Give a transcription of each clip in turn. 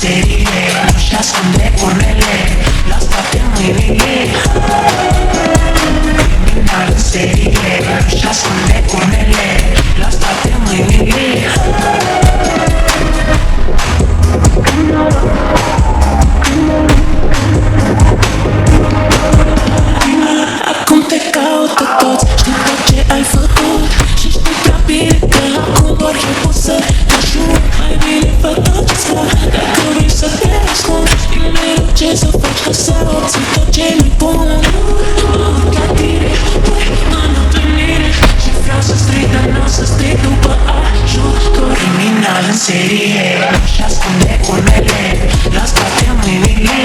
serie, no se asconde urmele, las bate muy bien. Criminal en serie, no se asconde urmele, las bate muy bien. Acum te caut toți, știu tot ce ai făcut și știu prea bine că acum doar eu pot să te ajut. Mai bine fă tot ce-ți plac, dacă vrei să te ascunzi, știi mereu ce să faci ca să obții tot ce mi-i bun. Mă uit la tine, în întâlnire și vreau să strig, dar n-o să strig după ajutor. Criminal în serie, nu-și ascunde urmele, la spate mâinile.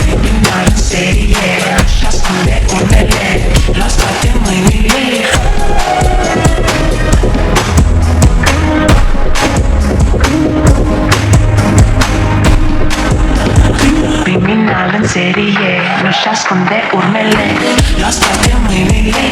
Criminal în serie, nu-și ascunde urmele, la spate mâinile. Criminal în serie, nu-și ascunde urmele, la spate mâinile.